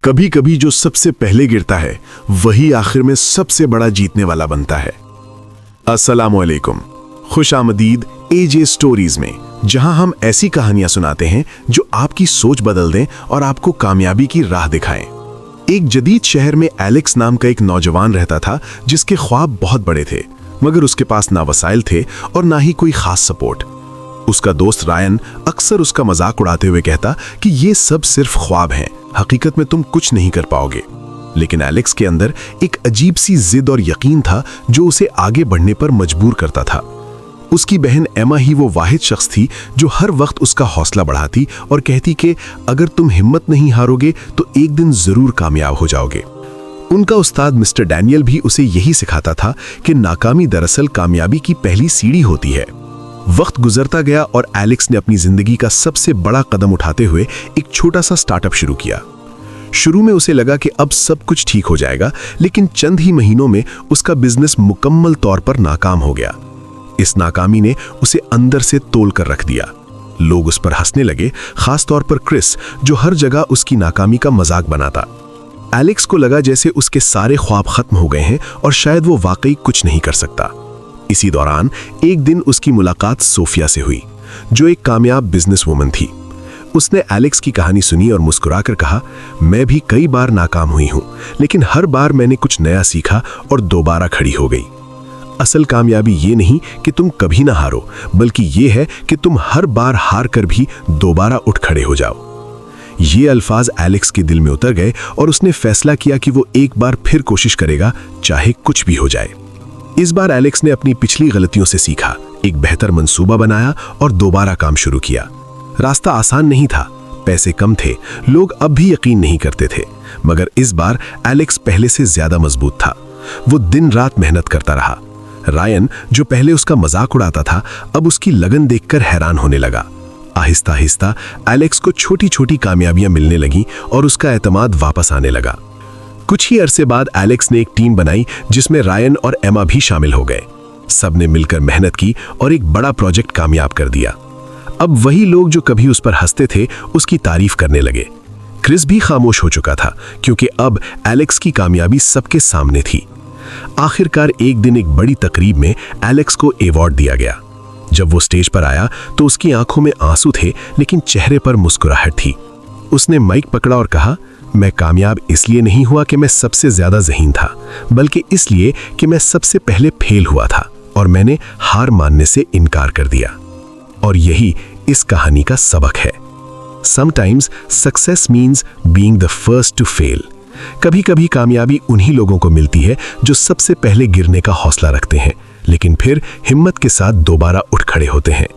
कभी कभी जो सबसे पहले गिरता है वही आखिर में सबसे बड़ा जीतने वाला बनता है। अस्सलामुअलैकुम, खुश आमदीद एजे स्टोरीज में, जहां हम ऐसी कहानियां सुनाते हैं जो आपकी सोच बदल दें और आपको कामयाबी की राह दिखाएं। एक जदीद शहर में एलेक्स नाम का एक नौजवान रहता था जिसके ख्वाब बहुत बड़े थे, मगर उसके पास ना वसाइल थे और ना ही कोई खास सपोर्ट। उसका दोस्त रायन अक्सर उसका मजाक उड़ाते हुए कहता कि ये सब सिर्फ ख्वाब हैं, हकीकत में तुम कुछ नहीं कर पाओगे। लेकिन एलेक्स के अंदर एक अजीब सी जिद और यकीन था जो उसे आगे बढ़ने पर मजबूर करता था। उसकी बहन एमा ही वो वाहिद शख्स थी जो हर वक्त उसका हौसला बढ़ाती और कहती कि अगर तुम हिम्मत नहीं हारोगे तो एक दिन जरूर कामयाब हो जाओगे। उनका उस्ताद मिस्टर डैनियल भी उसे यही सिखाता था कि नाकामी दरअसल कामयाबी की पहली सीढ़ी होती है। वक्त गुजरता गया और एलेक्स ने अपनी जिंदगी का सबसे बड़ा कदम उठाते हुए एक छोटा सा स्टार्टअप शुरू किया। शुरू में उसे लगा कि अब सब कुछ ठीक हो जाएगा, लेकिन चंद ही महीनों में उसका बिजनेस मुकम्मल तौर पर नाकाम हो गया। इस नाकामी ने उसे अंदर से तोल कर रख दिया। लोग उस पर हंसने लगे, खास तौर पर क्रिस, जो हर जगह उसकी नाकामी का मजाक बनाता। एलेक्स को लगा जैसे उसके सारे ख्वाब खत्म हो गए हैं और शायद वो वाकई कुछ नहीं कर सकता। इसी दौरान एक दिन उसकी मुलाकात सोफिया से हुई, जो एक कामयाब बिजनेसवुमन थी। उसने एलेक्स की कहानी सुनी और मुस्कुराकर कहा, मैं भी कई बार नाकाम हुई हूं, लेकिन हर बार मैंने कुछ नया सीखा और दोबारा खड़ी हो गई। असल कामयाबी ये नहीं कि तुम कभी ना हारो, बल्कि ये है कि तुम हर बार हार कर भी दोबारा उठ खड़े हो जाओ। ये अल्फाज एलेक्स के दिल में उतर गए और उसने फैसला किया कि वो एक बार फिर कोशिश करेगा, चाहे कुछ भी हो जाए। इस बार एलेक्स ने अपनी पिछली गलतियों से सीखा, एक बेहतर मंसूबा बनाया और दोबारा काम शुरू किया। रास्ता आसान नहीं था, पैसे कम थे, लोग अब भी यकीन नहीं करते थे, मगर इस बार एलेक्स पहले से ज्यादा मजबूत था। वो दिन रात मेहनत करता रहा। रायन, जो पहले उसका मजाक उड़ाता था, अब उसकी लगन देखकर हैरान होने लगा। आहिस्ता आहिस्ता एलेक्स को छोटी छोटी कामयाबियां मिलने लगीं और उसका एतमाद वापस आने लगा। कुछ ही अरसे बाद एलेक्स ने एक टीम बनाई जिसमें रायन और एमा भी शामिल हो गए। सबने मिलकर मेहनत की और एक बड़ा प्रोजेक्ट कामयाब कर दिया। अब वही लोग जो कभी उस पर हंसते थे उसकी तारीफ करने लगे। क्रिस भी खामोश हो चुका था क्योंकि अब एलेक्स की कामयाबी सबके सामने थी। आखिरकार एक दिन एक बड़ी तकरीब में एलेक्स को अवार्ड दिया गया। जब वो स्टेज पर आया तो उसकी आंखों में आंसू थे, लेकिन चेहरे पर मुस्कुराहट थी। उसने माइक पकड़ा और कहा, मैं कामयाब इसलिए नहीं हुआ कि मैं सबसे ज्यादा ज़हीन था, बल्कि इसलिए कि मैं सबसे पहले फेल हुआ था और मैंने हार मानने से इनकार कर दिया। और यही इस कहानी का सबक है। Sometimes success means being the first to fail। कभी कभी कामयाबी उन्हीं लोगों को मिलती है जो सबसे पहले गिरने का हौसला रखते हैं, लेकिन फिर हिम्मत के साथ दोबारा उठ खड़े होते हैं।